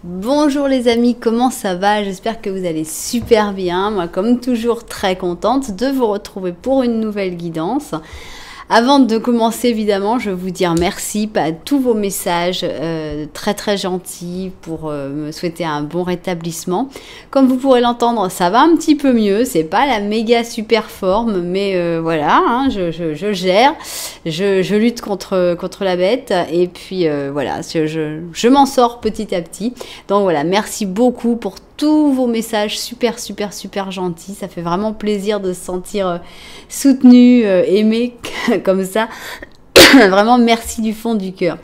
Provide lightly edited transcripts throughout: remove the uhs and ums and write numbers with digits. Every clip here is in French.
Bonjour les amis, comment ça va? J'espère que vous allez super bien. Moi, comme toujours, très contente de vous retrouver pour une nouvelle guidance. Avant de commencer, évidemment, je veux vous dire merci à tous vos messages très gentils pour me souhaiter un bon rétablissement. Comme vous pourrez l'entendre, ça va un petit peu mieux. C'est pas la méga super forme, mais voilà, hein, je gère, je lutte contre la bête et puis voilà, je m'en sors petit à petit. Donc voilà, merci beaucoup pour tous vos messages super gentils. Ça fait vraiment plaisir de se sentir soutenu, aimé comme ça. Vraiment merci du fond du cœur.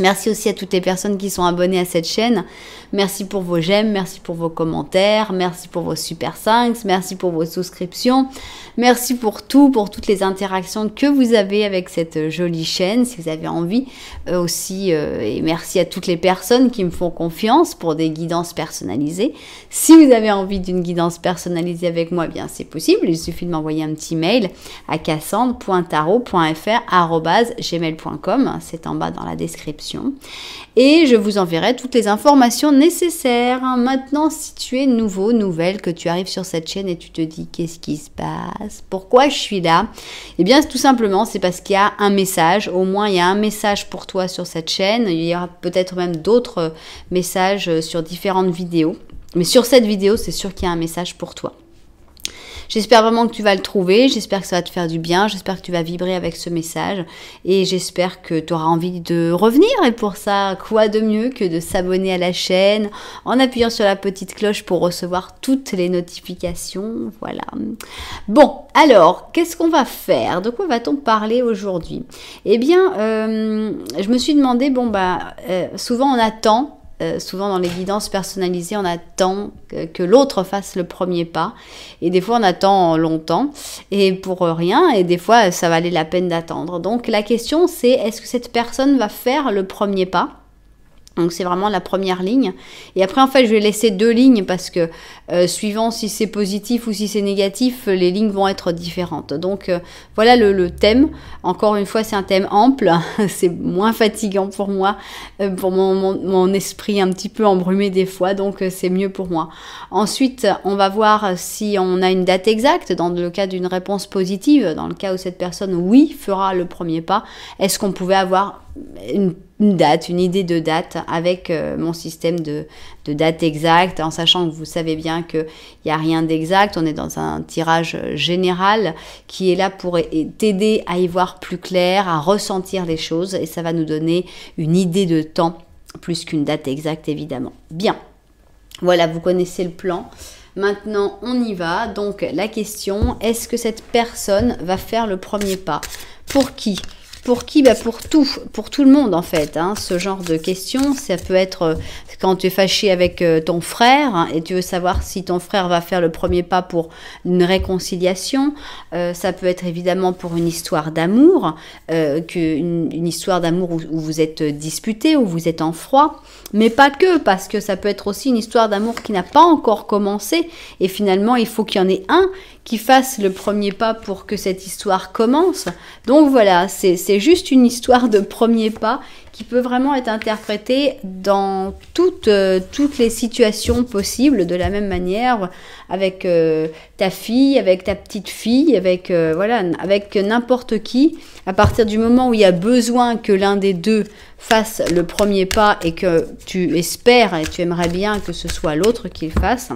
Merci aussi à toutes les personnes qui sont abonnées à cette chaîne. Merci pour vos j'aime, merci pour vos commentaires, merci pour vos super 5, merci pour vos souscriptions, merci pour tout, pour toutes les interactions que vous avez avec cette jolie chaîne, si vous avez envie aussi. Et merci à toutes les personnes qui me font confiance pour des guidances personnalisées. Si vous avez envie d'une guidance personnalisée avec moi, eh bien c'est possible. Il suffit de m'envoyer un petit mail à cassandre.tarot.fr@gmail.com. C'est en bas dans la description. Et je vous enverrai toutes les informations nécessaires. Maintenant, si tu es nouveau, nouvelle, que tu arrives sur cette chaîne et tu te dis qu'est-ce qui se passe? Pourquoi je suis là? Eh bien, tout simplement, c'est parce qu'il y a un message. Au moins, il y a un message pour toi sur cette chaîne. Il y aura peut-être même d'autres messages sur différentes vidéos. Mais sur cette vidéo, c'est sûr qu'il y a un message pour toi. J'espère vraiment que tu vas le trouver, j'espère que ça va te faire du bien, j'espère que tu vas vibrer avec ce message et j'espère que tu auras envie de revenir. Et pour ça, quoi de mieux que de s'abonner à la chaîne en appuyant sur la petite cloche pour recevoir toutes les notifications. Voilà. Bon, alors, qu'est-ce qu'on va faire? De quoi va-t-on parler aujourd'hui? Eh bien, je me suis demandé, souvent on attend. Souvent dans les guidances personnalisées, on attend que l'autre fasse le premier pas. Et des fois, on attend longtemps et pour rien. Et des fois, ça valait la peine d'attendre. Donc, la question, c'est est-ce que cette personne va faire le premier pas? Donc, c'est vraiment la première ligne. Et après, en fait, je vais laisser deux lignes parce que suivant si c'est positif ou si c'est négatif, les lignes vont être différentes. Donc, voilà le thème. Encore une fois, c'est un thème ample. C'est moins fatigant pour moi, pour mon esprit un petit peu embrumé des fois. Donc, c'est mieux pour moi. Ensuite, on va voir si on a une date exacte dans le cas d'une réponse positive. Dans le cas où cette personne, oui, fera le premier pas. Est-ce qu'on pouvait avoir une date, une idée de date avec mon système de date exacte, en sachant que vous savez bien qu'il n'y a rien d'exact, on est dans un tirage général qui est là pour t'aider à y voir plus clair, à ressentir les choses et ça va nous donner une idée de temps plus qu'une date exacte évidemment. Bien, voilà, vous connaissez le plan. Maintenant, on y va. Donc, la question, est-ce que cette personne va faire le premier pas? Pour qui? Pour qui? Pour tout le monde en fait. Hein. Ce genre de questions, ça peut être quand tu es fâché avec ton frère hein, et tu veux savoir si ton frère va faire le premier pas pour une réconciliation. Ça peut être évidemment pour une histoire d'amour, une histoire d'amour où vous êtes disputé, où vous êtes en froid. Mais pas que, parce que ça peut être aussi une histoire d'amour qui n'a pas encore commencé. Et finalement, il faut qu'il y en ait un qui fasse le premier pas pour que cette histoire commence. Donc voilà, c'est juste une histoire de premier pas qui peut vraiment être interprétée dans toutes les situations possibles de la même manière, avec ta fille, avec ta petite fille, avec n'importe qui. À partir du moment où il y a besoin que l'un des deux fasse le premier pas et que tu espères et tu aimerais bien que ce soit l'autre qui le fasse,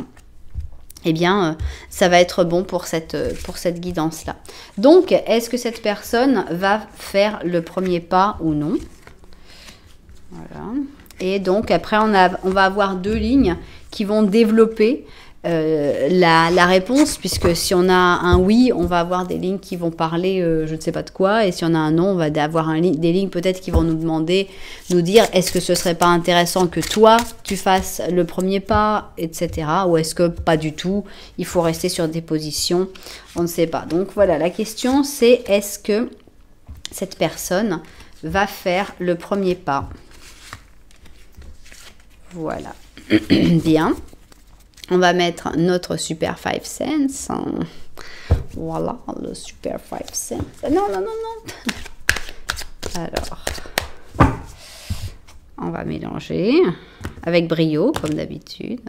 eh bien, ça va être bon pour cette guidance-là. Donc, est-ce que cette personne va faire le premier pas ou non? Voilà. Et donc, après, on va avoir deux lignes qui vont développer la réponse, puisque si on a un oui, on va avoir des lignes qui vont parler je ne sais pas de quoi, et si on a un non, on va avoir des lignes peut-être qui vont nous dire est-ce que ce serait pas intéressant que toi tu fasses le premier pas, etc. Ou est-ce que pas du tout, il faut rester sur des positions, on ne sait pas. Donc voilà, la question c'est est-ce que cette personne va faire le premier pas? Voilà. Bien. On va mettre notre Super 5 Cents. Voilà, le Super 5 Cents. Non. Alors, on va mélanger avec brio, comme d'habitude.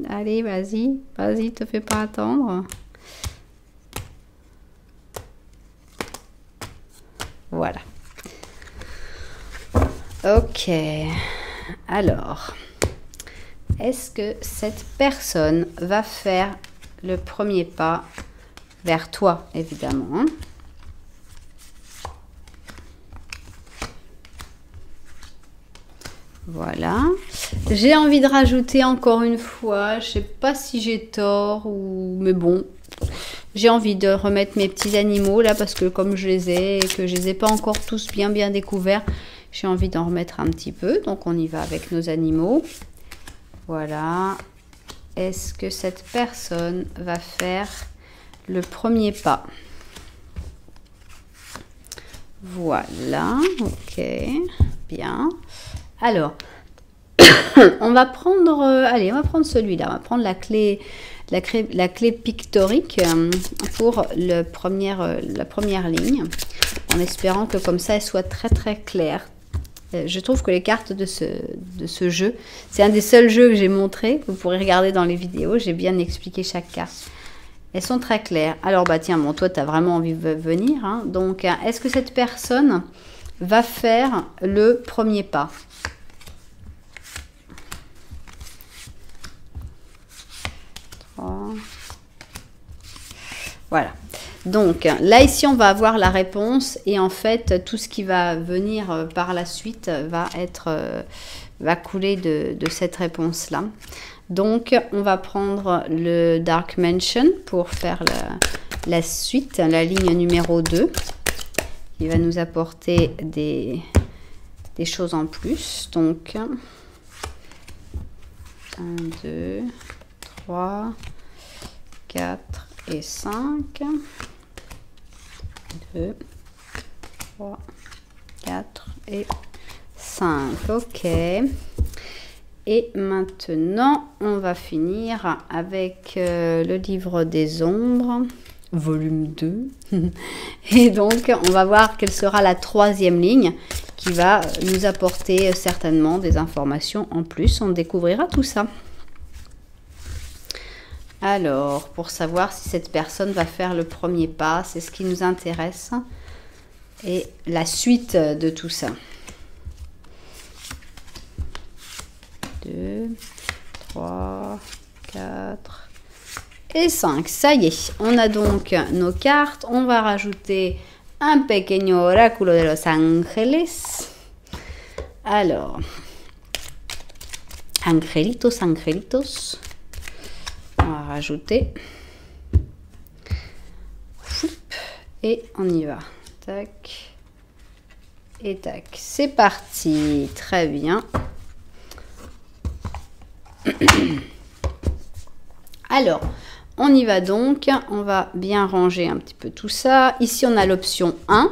Allez, vas-y, vas-y, te fais pas attendre. Voilà. Ok. Alors, est-ce que cette personne va faire le premier pas vers toi, évidemment? Voilà. J'ai envie de rajouter encore une fois, je sais pas si j'ai tort ou... Mais bon, j'ai envie de remettre mes petits animaux là parce que comme je les ai et que je les ai pas encore tous bien découverts, j'ai envie d'en remettre un petit peu. Donc on y va avec nos animaux. Voilà. Est-ce que cette personne va faire le premier pas? Voilà. Ok. Bien. Alors, on va prendre, allez, on va prendre celui-là. On va prendre la clé pictorique pour la première ligne, en espérant que comme ça, elle soit très très claire. Je trouve que les cartes de ce jeu, c'est un des seuls jeux que j'ai montré. Vous pourrez regarder dans les vidéos. J'ai bien expliqué chaque carte. Elles sont très claires. Alors, bah tiens, bon, toi, tu as vraiment envie de venir. Hein. Donc, est-ce que cette personne va faire le premier pas? Voilà. Donc là, ici, on va avoir la réponse et en fait, tout ce qui va venir par la suite va couler de cette réponse-là. Donc, on va prendre le Dark Mansion pour faire la suite, la ligne numéro 2, qui va nous apporter des choses en plus. Donc, 1, 2, 3, 4 et 5. 2, 3, 4 et 5. Ok. Et maintenant, on va finir avec le livre des ombres, volume 2. Et donc, on va voir quelle sera la troisième ligne qui va nous apporter certainement des informations en plus. On découvrira tout ça. Alors, pour savoir si cette personne va faire le premier pas, c'est ce qui nous intéresse. Et la suite de tout ça. 2, 3, 4 et 5. Ça y est, on a donc nos cartes. On va rajouter un pequeño oráculo de los ángeles. Alors, angelitos, angelitos. On va rajouter. Et on y va. Tac. Et tac. C'est parti. Très bien. Alors, on y va donc. On va bien ranger un petit peu tout ça. Ici, on a l'option 1.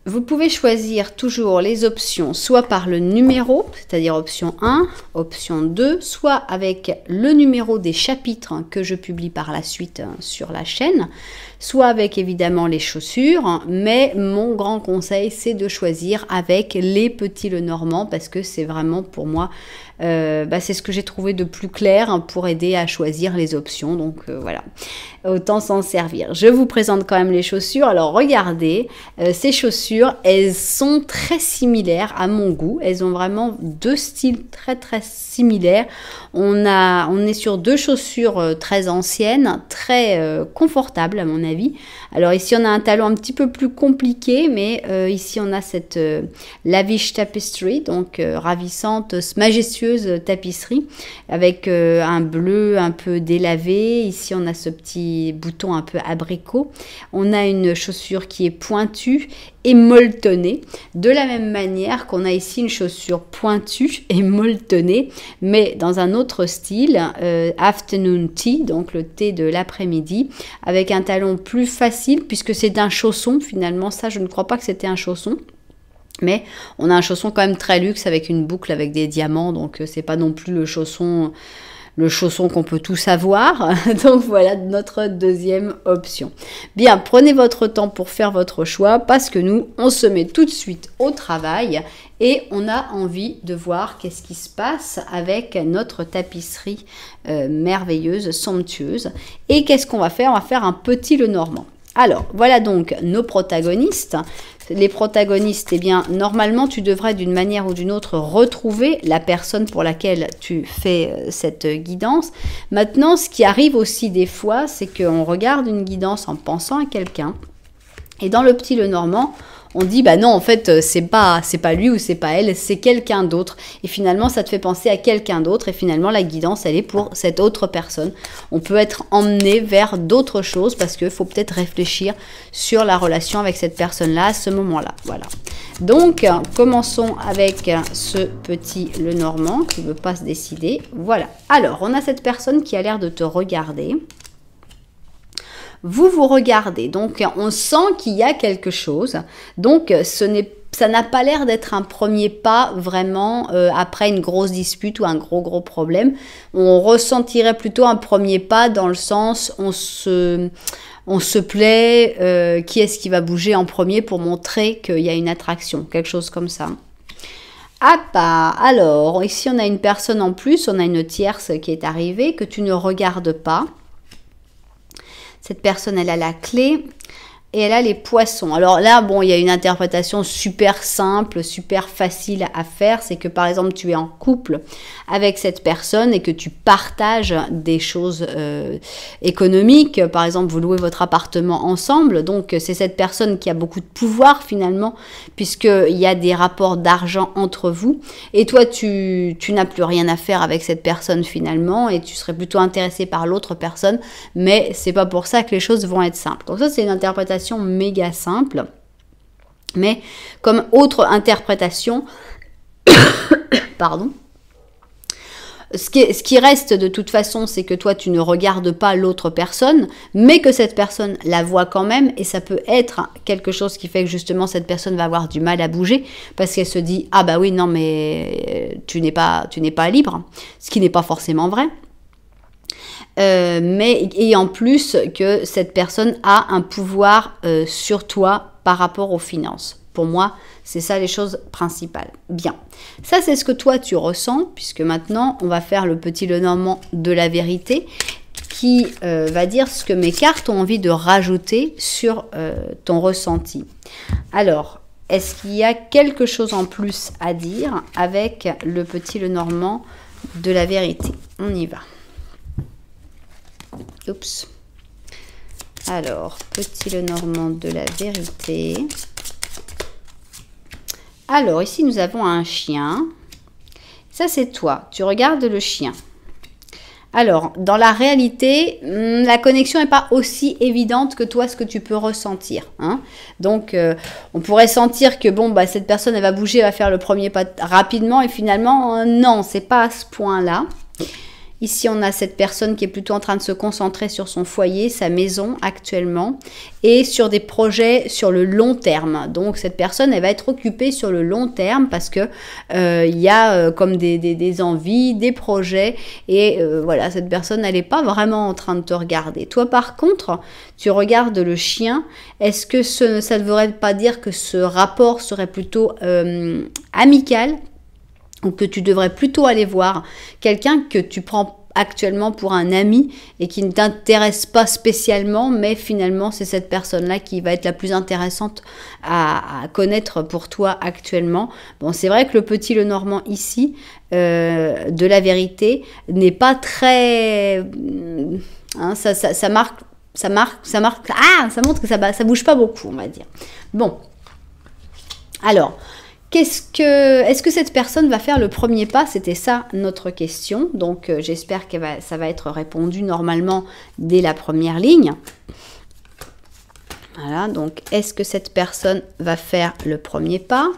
Vous pouvez choisir toujours les options soit par le numéro, c'est-à-dire option 1, option 2, soit avec le numéro des chapitres que je publie par la suite sur la chaîne, soit avec évidemment les chaussures, mais mon grand conseil c'est de choisir avec les petits Lenormand parce que c'est vraiment pour moi, c'est ce que j'ai trouvé de plus clair pour aider à choisir les options, donc voilà, autant s'en servir. Je vous présente quand même les chaussures, alors regardez, ces chaussures, elles sont très similaires à mon goût, elles ont vraiment deux styles très très similaires. On est sur deux chaussures très anciennes, très confortables à mon avis. Alors ici on a un talon un petit peu plus compliqué, mais ici on a cette lavish tapestry, donc ravissante, majestueuse tapisserie avec un bleu un peu délavé. Ici on a ce petit bouton un peu abricot. On a une chaussure qui est pointue et molletonnée, de la même manière qu'on a ici une chaussure pointue et molletonnée, mais dans un autre style, afternoon tea, donc le thé de l'après-midi, avec un talon plus facile puisque c'est d'un chausson. Finalement, ça je ne crois pas que c'était un chausson. Mais on a un chausson quand même très luxe avec une boucle avec des diamants, donc c'est pas non plus le chausson le chausson qu'on peut tous avoir. Donc voilà notre deuxième option. Bien, prenez votre temps pour faire votre choix parce que nous, on se met tout de suite au travail et on a envie de voir qu'est-ce qui se passe avec notre tapisserie merveilleuse, somptueuse. Et qu'est-ce qu'on va faire? On va faire un petit Lenormand. Alors, voilà donc nos protagonistes. Les protagonistes, eh bien, normalement, tu devrais d'une manière ou d'une autre retrouver la personne pour laquelle tu fais cette guidance. Maintenant, ce qui arrive aussi des fois, c'est qu'on regarde une guidance en pensant à quelqu'un. Et dans le petit Lenormand, on dit, bah non, en fait, c'est pas lui ou c'est pas elle, c'est quelqu'un d'autre. Et finalement, ça te fait penser à quelqu'un d'autre. Et finalement, la guidance, elle est pour cette autre personne. On peut être emmené vers d'autres choses parce qu'il faut peut-être réfléchir sur la relation avec cette personne-là à ce moment-là. Voilà. Donc, commençons avec ce petit Lenormand qui ne veut pas se décider. Voilà. Alors, on a cette personne qui a l'air de te regarder. Vous vous regardez, donc on sent qu'il y a quelque chose, donc ça n'a pas l'air d'être un premier pas vraiment après une grosse dispute ou un gros problème. On ressentirait plutôt un premier pas dans le sens on se plaît, qui est-ce qui va bouger en premier pour montrer qu'il y a une attraction, quelque chose comme ça. Ah bah, alors ici on a une personne en plus, on a une tierce qui est arrivée que tu ne regardes pas. Cette personne, elle a la clé et elle a les poissons. Alors là, bon, il y a une interprétation super simple, super facile à faire. C'est que par exemple, tu es en couple avec cette personne et que tu partages des choses économiques. Par exemple, vous louez votre appartement ensemble. Donc, c'est cette personne qui a beaucoup de pouvoir finalement, puisqu'il y a des rapports d'argent entre vous. Et toi, tu n'as plus rien à faire avec cette personne finalement et tu serais plutôt intéressé par l'autre personne. Mais c'est pas pour ça que les choses vont être simples. Donc ça, c'est une interprétation méga simple, mais comme autre interprétation, pardon, ce qui reste de toute façon, c'est que toi, tu ne regardes pas l'autre personne, mais que cette personne la voit quand même, et ça peut être quelque chose qui fait que justement, cette personne va avoir du mal à bouger, parce qu'elle se dit, ah bah oui, non, mais tu n'es pas libre, ce qui n'est pas forcément vrai. Et en plus que cette personne a un pouvoir sur toi par rapport aux finances. Pour moi, c'est ça les choses principales. Bien, ça c'est ce que toi tu ressens, puisque maintenant on va faire le petit Lenormand de la vérité qui va dire ce que mes cartes ont envie de rajouter sur ton ressenti. Alors, est-ce qu'il y a quelque chose en plus à dire avec le petit Lenormand de la vérité? On y va. Oups. Alors, petit Lenormand de la vérité. Alors, ici, nous avons un chien. Ça, c'est toi. Tu regardes le chien. Alors, dans la réalité, la connexion n'est pas aussi évidente que toi, ce que tu peux ressentir. Hein. Donc, on pourrait sentir que, bon, bah, cette personne, elle va bouger, elle va faire le premier pas rapidement. Et finalement, non, c'est pas à ce point-là. Ici, on a cette personne qui est plutôt en train de se concentrer sur son foyer, sa maison actuellement, et sur des projets sur le long terme. Donc, cette personne, elle va être occupée sur le long terme parce que il y a comme des envies, des projets, et voilà, cette personne, elle n'est pas vraiment en train de te regarder. Toi, par contre, tu regardes le chien. Est-ce que ça ne voudrait pas dire que ce rapport serait plutôt amical ? Ou que tu devrais plutôt aller voir quelqu'un que tu prends actuellement pour un ami et qui ne t'intéresse pas spécialement, mais finalement c'est cette personne-là qui va être la plus intéressante à connaître pour toi actuellement. Bon, c'est vrai que le petit Lenormand ici, de la vérité, n'est pas très... Hein, ça montre que ça bouge pas beaucoup, on va dire. Bon, alors... Est-ce que cette personne va faire le premier pas? C'était ça notre question. Donc, j'espère que ça va être répondu normalement dès la première ligne. Voilà, donc, est-ce que cette personne va faire le premier pas?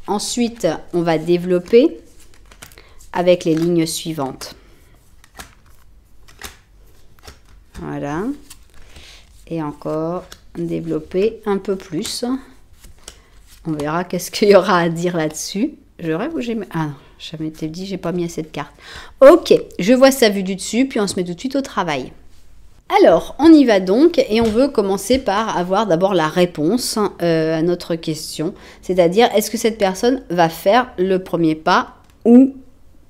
Ensuite, on va développer avec les lignes suivantes. Voilà. Et encore, développer un peu plus. On verra qu'est-ce qu'il y aura à dire là-dessus. Je rêve ou j'ai... Ah non, Je m'étais dit, j'ai pas mis assez de cartes. Ok, je vois ça vu du dessus, puis on se met tout de suite au travail. Alors, on y va donc et on veut commencer par avoir d'abord la réponse à notre question. C'est-à-dire, est-ce que cette personne va faire le premier pas ou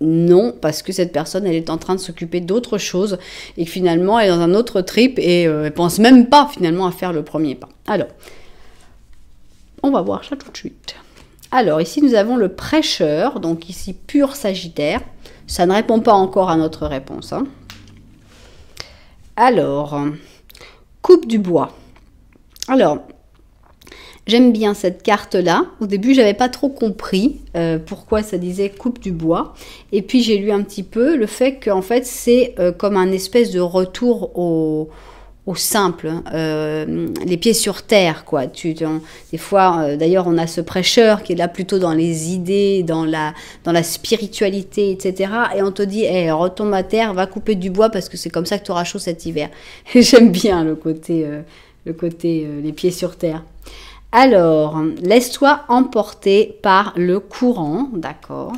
non, parce que cette personne, elle est en train de s'occuper d'autre chose et que finalement, elle est dans un autre trip et elle pense même pas finalement à faire le premier pas. Alors, on va voir ça tout de suite. Alors, ici, nous avons le prêcheur, donc ici, pur Sagittaire. Ça ne répond pas encore à notre réponse. Hein. Alors, coupe du bois. Alors, j'aime bien cette carte-là. Au début, je n'avais pas trop compris pourquoi ça disait coupe du bois. Et puis, j'ai lu un petit peu le fait qu'en fait, c'est comme un espèce de retour au simple, les pieds sur terre, quoi. Des fois, d'ailleurs, on a ce prêcheur qui est là plutôt dans les idées, dans la spiritualité, etc. Et on te dit, hey, retombe à terre, va couper du bois parce que c'est comme ça que tu auras chaud cet hiver. Et j'aime bien le côté les pieds sur terre. Alors, laisse-toi emporter par le courant, d'accord.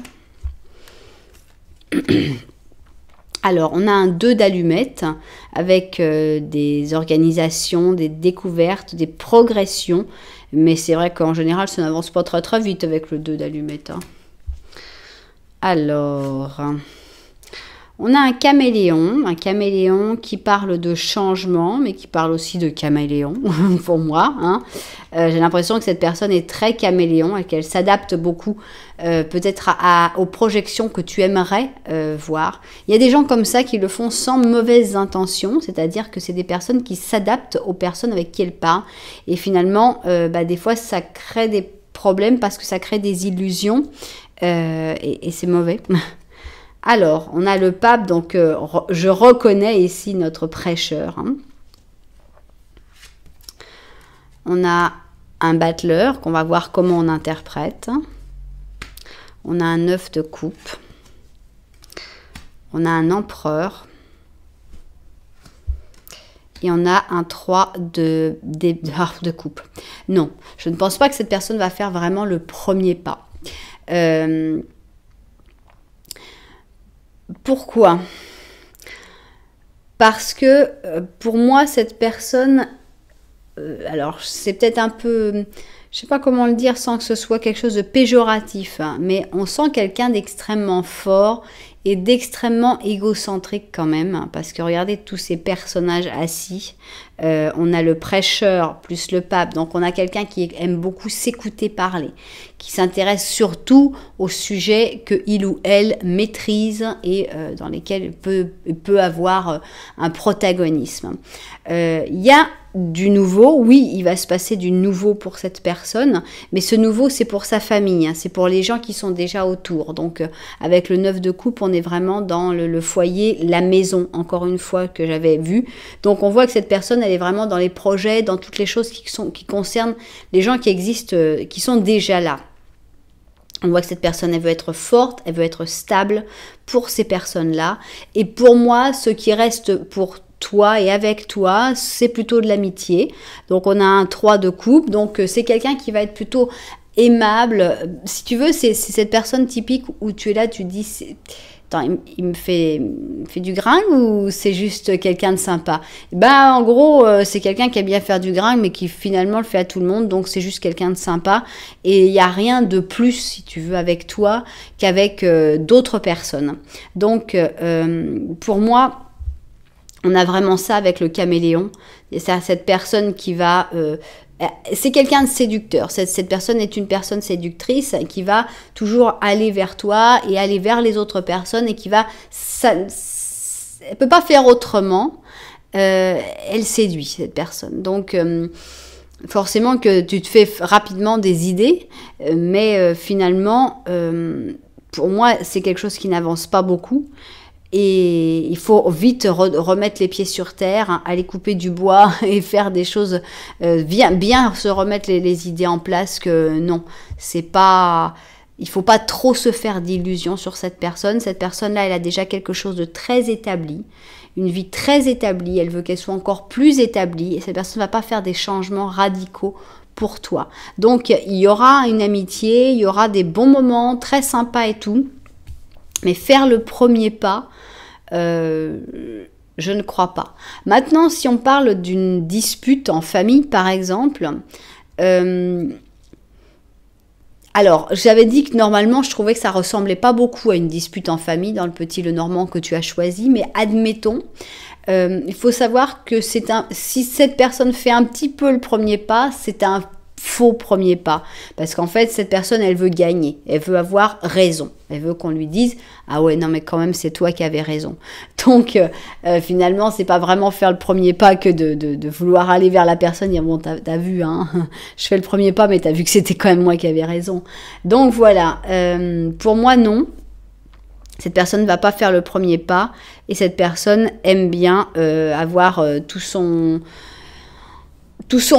Alors, on a un 2 d'allumettes avec des organisations, des découvertes, des progressions. Mais c'est vrai qu'en général, ça n'avance pas très très vite avec le 2 d'allumettes. Hein. Alors, on a un caméléon qui parle de changement, mais qui parle aussi de caméléon, pour moi. Hein. J'ai l'impression que cette personne est très caméléon et qu'elle s'adapte beaucoup peut-être aux projections que tu aimerais voir. Il y a des gens comme ça qui le font sans mauvaises intentions, c'est-à-dire que c'est des personnes qui s'adaptent aux personnes avec qui elles parlent. Et finalement, des fois, ça crée des problèmes parce que ça crée des illusions et c'est mauvais. Alors, on a le pape, donc je reconnais ici notre prêcheur. Hein. On a un battleur qu'on va voir comment on interprète. On a un 9 de coupe. On a un empereur. Et on a un 3 de coupe. Non, je ne pense pas que cette personne va faire vraiment le premier pas. Pourquoi ? Parce que pour moi, cette personne, alors c'est peut-être un peu, je sais pas comment le dire sans que ce soit quelque chose de péjoratif, hein, mais on sent quelqu'un d'extrêmement fort et d'extrêmement égocentrique quand même, hein, parce que regardez tous ces personnages assis, on a le prêcheur plus le pape, donc on a quelqu'un qui aime beaucoup s'écouter parler, qui s'intéresse surtout aux sujets que il ou elle maîtrise et dans lesquels il peut avoir un protagonisme. Il y a du nouveau, oui, il va se passer du nouveau pour cette personne, mais ce nouveau, c'est pour sa famille, hein, c'est pour les gens qui sont déjà autour. Donc, avec le 9 de coupe, on est vraiment dans le foyer, la maison, encore une fois, que j'avais vu. Donc, on voit que cette personne, elle est vraiment dans les projets, dans toutes les choses qui concernent les gens qui existent, qui sont déjà là. On voit que cette personne, elle veut être forte, elle veut être stable pour ces personnes-là. Et pour moi, ce qui reste pour toi et avec toi, c'est plutôt de l'amitié. Donc, on a un 3 de coupe. Donc, c'est quelqu'un qui va être plutôt aimable. Si tu veux, c'est cette personne typique où tu es là, tu te dis... Attends, il me fait du gringue ou c'est juste quelqu'un de sympa? Ben, en gros, c'est quelqu'un qui aime bien faire du gringue, mais qui finalement le fait à tout le monde, donc c'est juste quelqu'un de sympa. Et il n'y a rien de plus, si tu veux, avec toi qu'avec d'autres personnes. Donc, pour moi, on a vraiment ça avec le caméléon. C'est cette personne qui va... c'est quelqu'un de séducteur. Cette personne est une personne séductrice qui va toujours aller vers toi et aller vers les autres personnes et qui va... elle ne peut pas faire autrement. Elle séduit, cette personne. Donc, forcément que tu te fais rapidement des idées, mais finalement, pour moi, c'est quelque chose qui n'avance pas beaucoup. Et il faut vite remettre les pieds sur terre, hein, aller couper du bois et faire des choses, bien se remettre les idées en place que non, c'est pas... Il faut pas trop se faire d'illusions sur cette personne. Cette personne-là, elle a déjà quelque chose de très établi, une vie très établie. Elle veut qu'elle soit encore plus établie et cette personne ne va pas faire des changements radicaux pour toi. Donc, il y aura une amitié, il y aura des bons moments très sympas et tout. Mais faire le premier pas, je ne crois pas. Maintenant, si on parle d'une dispute en famille, par exemple, alors, j'avais dit que normalement, je trouvais que ça ressemblait pas beaucoup à une dispute en famille dans le Petit Lenormand que tu as choisi, mais admettons, il faut savoir que si cette personne fait un petit peu le premier pas, c'est un faux premier pas. Parce qu'en fait, cette personne, elle veut gagner. Elle veut avoir raison. Elle veut qu'on lui dise « Ah ouais, non, mais quand même, c'est toi qui avais raison. » Donc, finalement, c'est pas vraiment faire le premier pas que de vouloir aller vers la personne et dire « Bon, t'as vu, hein, je fais le premier pas, mais t'as vu que c'était quand même moi qui avais raison. » Donc, voilà. Pour moi, non. Cette personne ne va pas faire le premier pas. Et cette personne aime bien avoir tout son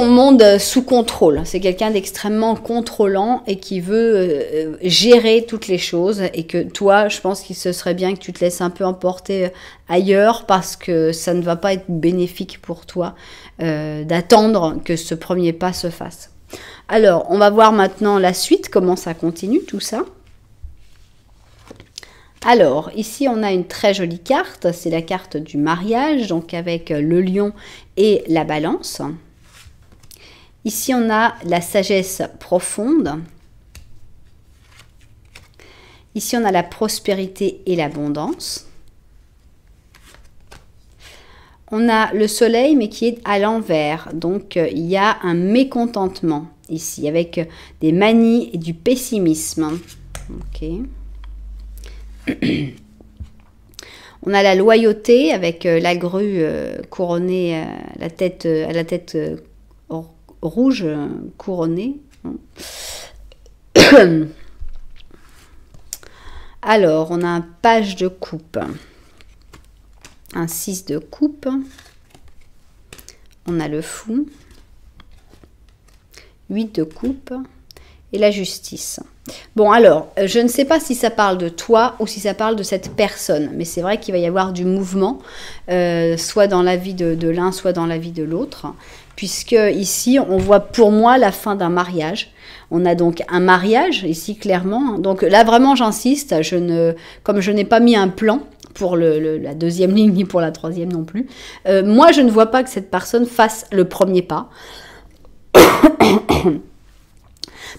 monde sous contrôle. C'est quelqu'un d'extrêmement contrôlant et qui veut gérer toutes les choses, et que toi, je pense qu'il se serait bien que tu te laisses un peu emporter ailleurs, parce que ça ne va pas être bénéfique pour toi d'attendre que ce premier pas se fasse. Alors, on va voir maintenant la suite, comment ça continue tout ça. Alors, ici, on a une très jolie carte, c'est la carte du mariage, donc avec le lion et la balance. Ici, on a la sagesse profonde. Ici, on a la prospérité et l'abondance. On a le soleil, mais qui est à l'envers. Donc, il y a un mécontentement ici, avec des manies et du pessimisme. Ok. On a la loyauté, avec la grue couronnée, à la tête rouge couronné. Alors, on a un page de coupe, un 6 de coupe, on a le fou, 8 de coupe et la justice. Bon, alors, je ne sais pas si ça parle de toi ou si ça parle de cette personne, mais c'est vrai qu'il va y avoir du mouvement, soit dans la vie de l'un, soit dans la vie de l'autre, puisque ici, on voit pour moi la fin d'un mariage. On a donc un mariage, ici, clairement. Donc là, vraiment, j'insiste, comme je n'ai pas mis un plan pour la deuxième ligne, ni pour la troisième non plus, moi, je ne vois pas que cette personne fasse le premier pas.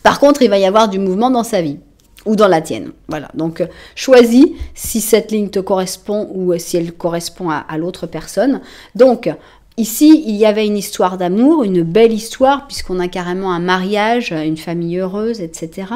Par contre, il va y avoir du mouvement dans sa vie, ou dans la tienne. Voilà, donc choisis si cette ligne te correspond ou si elle correspond à l'autre personne. Donc, ici, il y avait une histoire d'amour, une belle histoire, puisqu'on a carrément un mariage, une famille heureuse, etc.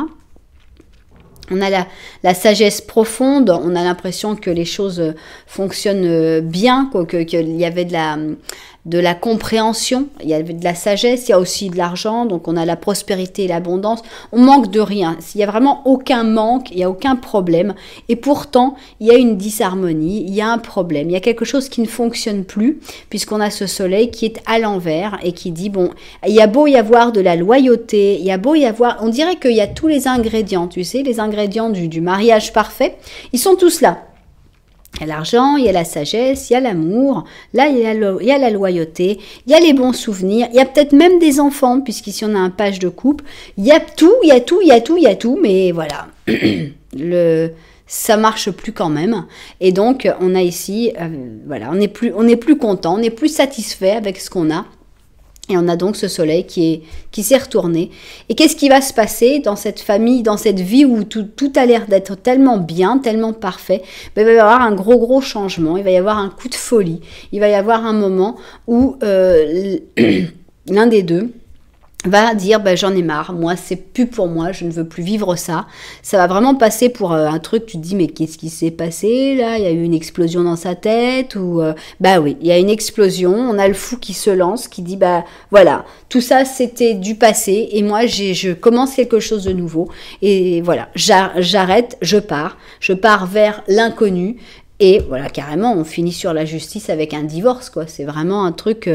On a la sagesse profonde, on a l'impression que les choses fonctionnent bien, qu'il y avait de la compréhension, il y avait de la sagesse, il y a aussi de l'argent, donc on a la prospérité et l'abondance. On manque de rien, il n'y a vraiment aucun manque, il n'y a aucun problème, et pourtant il y a une disharmonie, il y a un problème, il y a quelque chose qui ne fonctionne plus, puisqu'on a ce soleil qui est à l'envers et qui dit, bon, il y a beau y avoir de la loyauté, il y a beau y avoir, on dirait qu'il y a tous les ingrédients, tu sais, les ingrédients du mariage parfait, ils sont tous là. Il y a l'argent, il y a la sagesse, il y a l'amour, là il y a la loyauté, il y a les bons souvenirs, il y a peut-être même des enfants, puisqu'ici on a un page de coupe, il y a tout, il y a tout, il y a tout, il y a tout, mais voilà, ça marche plus quand même. Et donc on a ici, voilà, on n'est plus content, on n'est plus satisfait avec ce qu'on a. Et on a donc ce soleil qui s'est retourné. Et qu'est-ce qui va se passer dans cette famille, dans cette vie où tout a l'air d'être tellement bien, tellement parfait? Ben, il va y avoir un gros changement, il va y avoir un coup de folie, il va y avoir un moment où l'un des deux va dire, ben, j'en ai marre, moi c'est plus pour moi, je ne veux plus vivre ça. Ça va vraiment passer pour un truc, tu te dis, mais qu'est-ce qui s'est passé là? Il y a eu une explosion dans sa tête, ou bah oui, il y a une explosion, on a le fou qui se lance, qui dit, bah voilà, tout ça c'était du passé, et moi je commence quelque chose de nouveau, et voilà, j'arrête, je pars vers l'inconnu. Et voilà, carrément, on finit sur la justice avec un divorce, quoi. C'est vraiment un truc,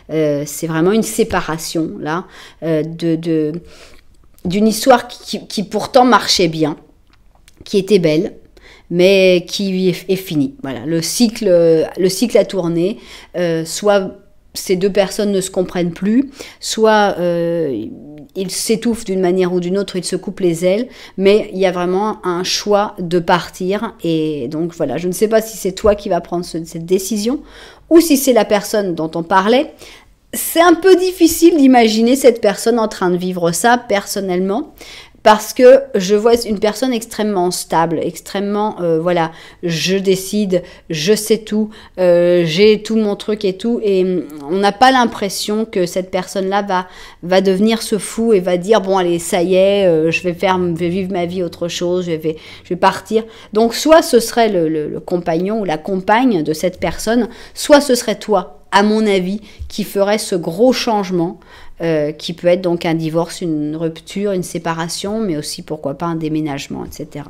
c'est vraiment une séparation, là, d'une histoire qui pourtant marchait bien, qui était belle, mais qui est finie. Voilà, le cycle a tourné, soit ces deux personnes ne se comprennent plus, soit ils s'étouffent d'une manière ou d'une autre, ils se coupent les ailes, mais il y a vraiment un choix de partir. Et donc voilà, je ne sais pas si c'est toi qui vas prendre cette décision ou si c'est la personne dont on parlait. C'est un peu difficile d'imaginer cette personne en train de vivre ça personnellement, parce que je vois une personne extrêmement stable, extrêmement, voilà, je décide, je sais tout, j'ai tout mon truc et tout, et on n'a pas l'impression que cette personne-là va devenir ce fou et va dire, bon allez, ça y est, je vais vivre ma vie autre chose, je vais partir. Donc soit ce serait le compagnon ou la compagne de cette personne, soit ce serait toi, à mon avis, qui ferait ce gros changement, qui peut être donc un divorce, une rupture, une séparation, mais aussi pourquoi pas un déménagement, etc.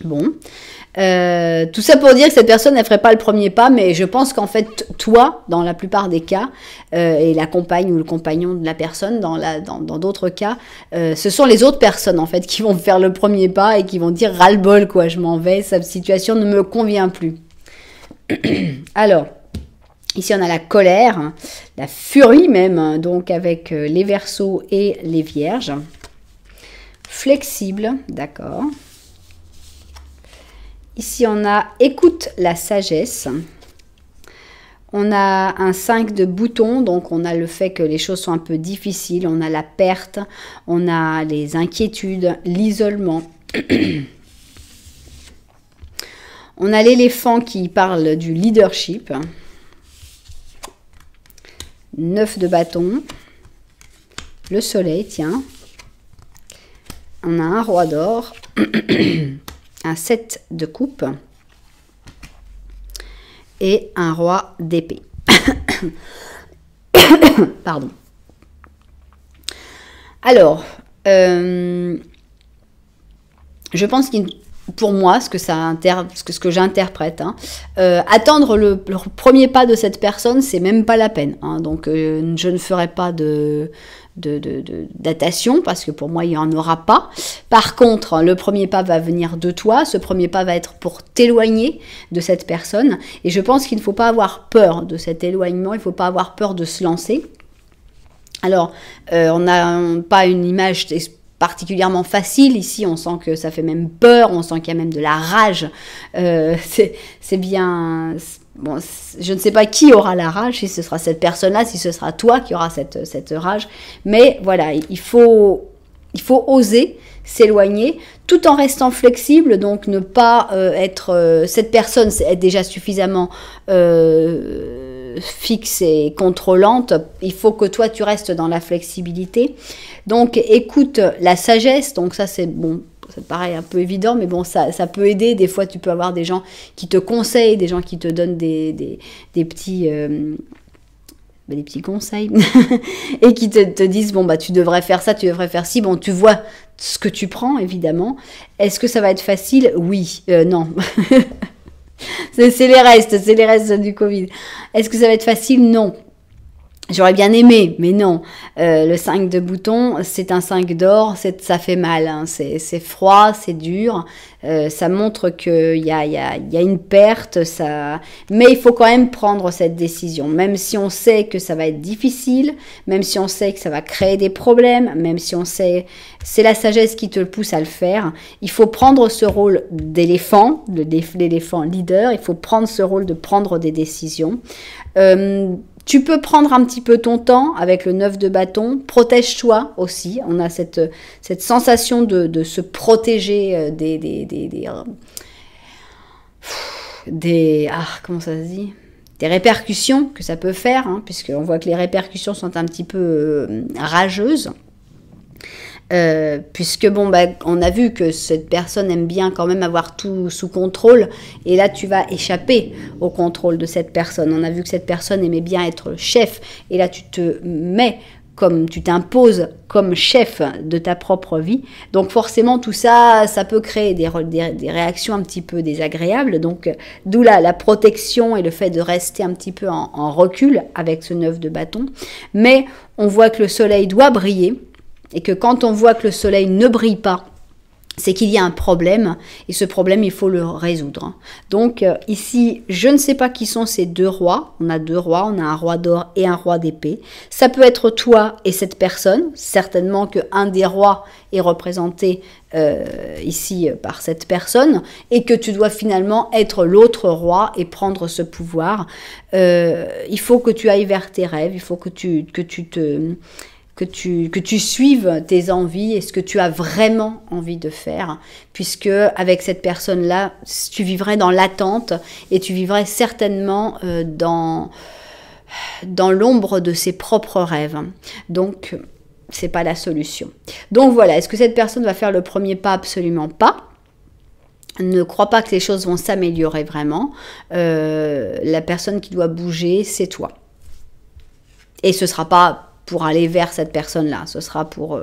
Bon, tout ça pour dire que cette personne, elle ferait pas le premier pas, mais je pense qu'en fait, toi, dans la plupart des cas, et la compagne ou le compagnon de la personne, dans d'autres cas, ce sont les autres personnes, en fait, qui vont faire le premier pas et qui vont dire ras-le-bol, quoi, je m'en vais, cette situation ne me convient plus. Alors, ici, on a la colère, la furie même, donc avec les Verseaux et les Vierges. Flexible, d'accord. Ici, on a écoute la sagesse. On a un 5 de bouton, donc on a le fait que les choses sont un peu difficiles. On a la perte, on a les inquiétudes, l'isolement. On a l'éléphant qui parle du leadership. 9 de bâton, le soleil, tiens, on a un roi d'or, un 7 de coupe et un roi d'épée. Pardon. Alors, je pense qu'il pour moi, ce que j'interprète, hein, attendre le premier pas de cette personne, c'est même pas la peine. Hein, donc, je ne ferai pas de datation parce que pour moi, il n'y en aura pas. Par contre, le premier pas va venir de toi. Ce premier pas va être pour t'éloigner de cette personne. Et je pense qu'il ne faut pas avoir peur de cet éloignement. Il ne faut pas avoir peur de se lancer. Alors, on n'a pas une image particulièrement facile. Ici, on sent que ça fait même peur, on sent qu'il y a même de la rage. C'est bien... Bon, je ne sais pas qui aura la rage, si ce sera cette personne-là, si ce sera toi qui aura cette rage. Mais voilà, il faut oser s'éloigner tout en restant flexible, donc ne pas être... cette personne est déjà suffisamment... fixe et contrôlante, il faut que toi tu restes dans la flexibilité. Donc écoute la sagesse, donc ça c'est bon, ça paraît un peu évident, mais bon ça peut aider. Des fois tu peux avoir des gens qui te conseillent, des gens qui te donnent des petits conseils et qui te disent bon bah tu devrais faire ça, tu devrais faire ci, bon tu vois ce que tu prends évidemment. Est-ce que ça va être facile? Oui, non. C'est les restes du Covid. Est-ce que ça va être facile? Non. J'aurais bien aimé, mais non. Le 5 de bouton, c'est un 5 d'or, ça fait mal. Hein. C'est froid, c'est dur. Ça montre qu'il y a une perte. Mais il faut quand même prendre cette décision. Même si on sait que ça va être difficile, même si on sait que ça va créer des problèmes, même si on sait... C'est la sagesse qui te le pousse à le faire. Il faut prendre ce rôle d'éléphant, l'éléphant leader. Il faut prendre ce rôle de prendre des décisions. Tu peux prendre un petit peu ton temps avec le 9 de bâton. Protège-toi aussi. On a cette sensation de se protéger comment ça se dit ? Des répercussions que ça peut faire, hein, puisqu'on voit que les répercussions sont un petit peu rageuses. Puisque bon on a vu que cette personne aime bien quand même avoir tout sous contrôle, et là tu vas échapper au contrôle de cette personne. On a vu que cette personne aimait bien être chef, et là tu t'imposes comme chef de ta propre vie. Donc forcément tout ça peut créer des réactions un petit peu désagréables. Donc d'où la protection et le fait de rester un petit peu en recul avec ce 9 de bâton. Mais on voit que le soleil doit briller. Et que quand on voit que le soleil ne brille pas, c'est qu'il y a un problème et ce problème, il faut le résoudre. Donc ici, je ne sais pas qui sont ces deux rois. On a deux rois, on a un roi d'or et un roi d'épée. Ça peut être toi et cette personne. Certainement qu'un des rois est représenté ici par cette personne et que tu dois finalement être l'autre roi et prendre ce pouvoir. Il faut que tu ailles vers tes rêves, il faut que tu suives tes envies et ce que tu as vraiment envie de faire, puisque avec cette personne-là, tu vivrais dans l'attente et tu vivrais certainement dans l'ombre de ses propres rêves. Donc, c'est pas la solution. Donc voilà, est-ce que cette personne va faire le premier pas? Absolument pas. Ne crois pas que les choses vont s'améliorer vraiment. La personne qui doit bouger, c'est toi. Et ce sera pas pour aller vers cette personne-là, ce sera pour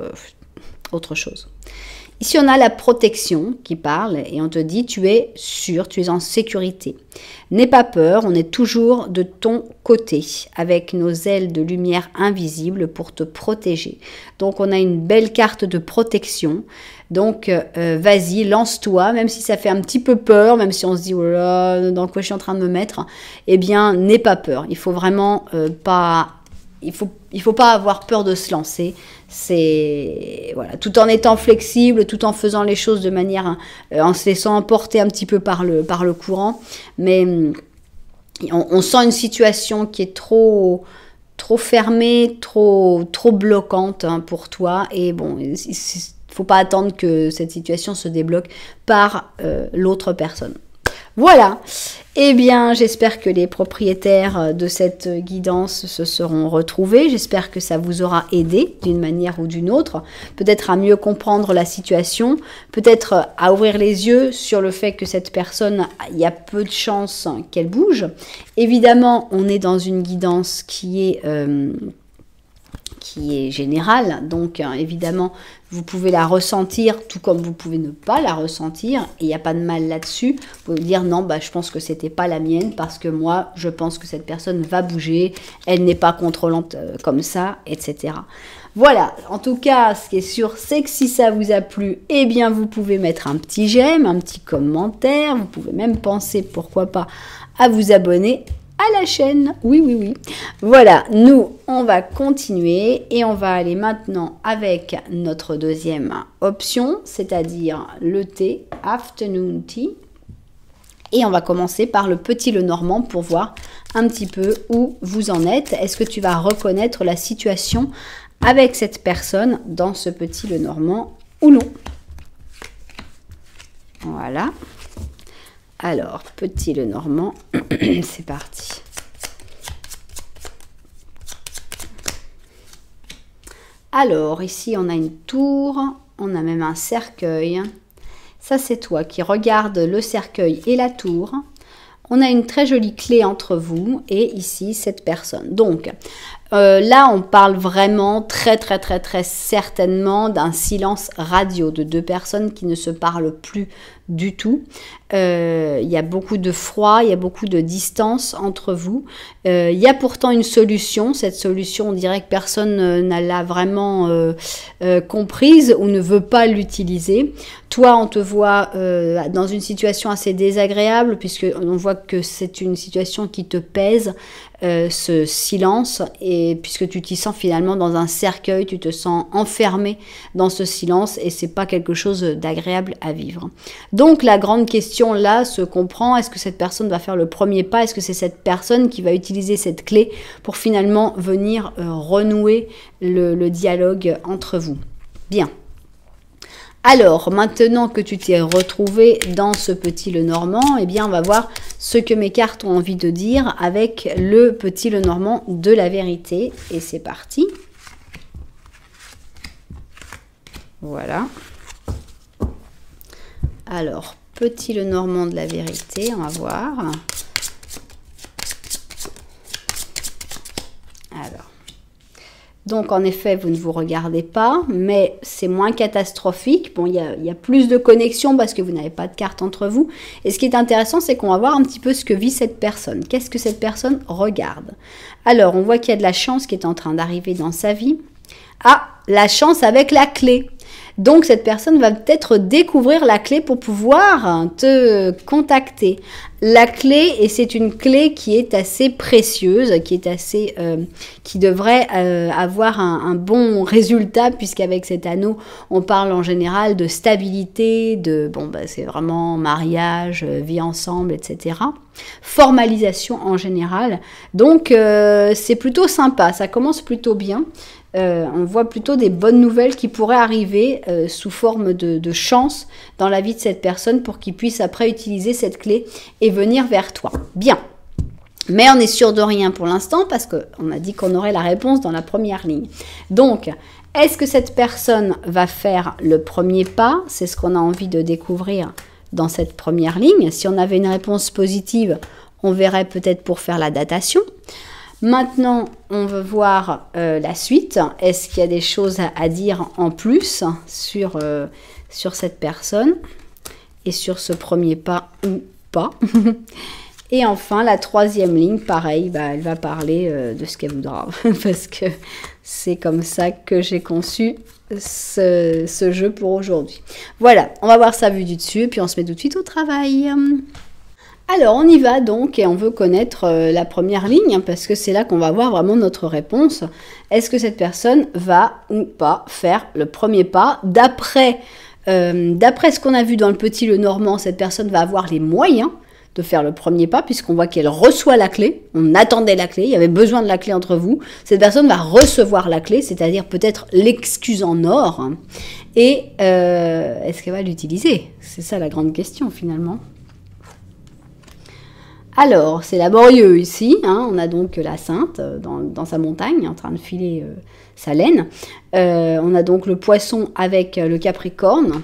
autre chose. Ici, on a la protection qui parle et on te dit tu es sûr, tu es en sécurité. N'aie pas peur, on est toujours de ton côté avec nos ailes de lumière invisibles pour te protéger. Donc, on a une belle carte de protection. Donc, vas-y, lance-toi, même si ça fait un petit peu peur, même si on se dit oh là, dans quoi je suis en train de me mettre, eh bien, n'aie pas peur. Il faut vraiment pas... Il faut pas avoir peur de se lancer. C'est voilà, tout en étant flexible, tout en faisant les choses de manière, en se laissant emporter un petit peu par le courant. Mais on sent une situation qui est trop fermée, trop bloquante pour toi. Et bon, il faut pas attendre que cette situation se débloque par l'autre personne. Voilà, eh bien j'espère que les propriétaires de cette guidance se seront retrouvés, j'espère que ça vous aura aidé d'une manière ou d'une autre, peut-être à mieux comprendre la situation, peut-être à ouvrir les yeux sur le fait que cette personne, il y a peu de chances qu'elle bouge. Évidemment, on est dans une guidance qui est générale, donc évidemment vous pouvez la ressentir tout comme vous pouvez ne pas la ressentir et il n'y a pas de mal là-dessus. Vous pouvez dire non, je pense que c'était pas la mienne parce que moi je pense que cette personne va bouger, elle n'est pas contrôlante comme ça, etc. Voilà, en tout cas ce qui est sûr c'est que si ça vous a plu, eh bien vous pouvez mettre un petit j'aime, un petit commentaire, vous pouvez même penser pourquoi pas à vous abonner à la chaîne. Oui. Voilà, nous, on va continuer et on va aller maintenant avec notre deuxième option, c'est-à-dire le thé, afternoon tea. Et on va commencer par le petit Lenormand pour voir un petit peu où vous en êtes. Est-ce que tu vas reconnaître la situation avec cette personne dans ce petit Lenormand ou non? Voilà. Alors, petit Lenormand, c'est parti. Alors, ici, on a une tour, on a même un cercueil. Ça, c'est toi qui regarde le cercueil et la tour. On a une très jolie clé entre vous et ici, cette personne. Donc, là, on parle vraiment très certainement d'un silence radio de deux personnes qui ne se parlent plus du tout. Il y a beaucoup de froid, il y a beaucoup de distance entre vous. Il y a pourtant une solution. Cette solution, on dirait que personne ne l'a vraiment comprise ou ne veut pas l'utiliser. Toi, on te voit dans une situation assez désagréable puisque on voit que c'est une situation qui te pèse, ce silence, et puisque tu t'y sens finalement dans un cercueil, tu te sens enfermé dans ce silence et c'est pas quelque chose d'agréable à vivre. Donc la grande question là se comprend, est-ce que cette personne va faire le premier pas? Est-ce que c'est cette personne qui va utiliser cette clé pour finalement venir renouer le dialogue entre vous? Bien. Alors, maintenant que tu t'es retrouvé dans ce petit Lenormand, eh bien, on va voir ce que mes cartes ont envie de dire avec le petit Lenormand de la vérité. Et c'est parti. Voilà. Alors, petit Lenormand de la vérité, on va voir. Alors. Donc, en effet, vous ne vous regardez pas, mais c'est moins catastrophique. Bon, il y a plus de connexion parce que vous n'avez pas de carte entre vous. Et ce qui est intéressant, c'est qu'on va voir un petit peu ce que vit cette personne. Qu'est-ce que cette personne regarde? Alors, on voit qu'il y a de la chance qui est en train d'arriver dans sa vie. Ah, la chance avec la clé. Donc cette personne va peut-être découvrir la clé pour pouvoir te contacter. La clé, et c'est une clé qui est assez précieuse, qui devrait avoir un bon résultat, puisqu'avec cet anneau, on parle en général de stabilité, c'est vraiment mariage, vie ensemble, etc. Formalisation en général. Donc c'est plutôt sympa, ça commence plutôt bien. On voit plutôt des bonnes nouvelles qui pourraient arriver sous forme de chance dans la vie de cette personne pour qu'il puisse après utiliser cette clé et venir vers toi. Bien. Mais on est sûr de rien pour l'instant parce qu'on a dit qu'on aurait la réponse dans la première ligne. Donc, est-ce que cette personne va faire le premier pas? C'est ce qu'on a envie de découvrir dans cette première ligne. Si on avait une réponse positive, on verrait peut-être pour faire la datation. Maintenant, on veut voir la suite. Est-ce qu'il y a des choses à dire en plus sur cette personne et sur ce premier pas ou pas? Et enfin, la troisième ligne, pareil, elle va parler de ce qu'elle voudra parce que c'est comme ça que j'ai conçu ce jeu pour aujourd'hui. Voilà, on va voir ça vu du dessus et puis on se met tout de suite au travail. Alors, on y va donc et on veut connaître la première ligne parce que c'est là qu'on va voir vraiment notre réponse. Est-ce que cette personne va ou pas faire le premier pas? D'après ce qu'on a vu dans le petit le normand, cette personne va avoir les moyens de faire le premier pas puisqu'on voit qu'elle reçoit la clé. On attendait la clé, il y avait besoin de la clé entre vous. Cette personne va recevoir la clé, c'est-à-dire peut-être l'excuse en or. Et est-ce qu'elle va l'utiliser? C'est ça la grande question finalement. Alors, c'est laborieux ici, on a donc la sainte dans sa montagne en train de filer sa laine. On a donc le poisson avec le capricorne,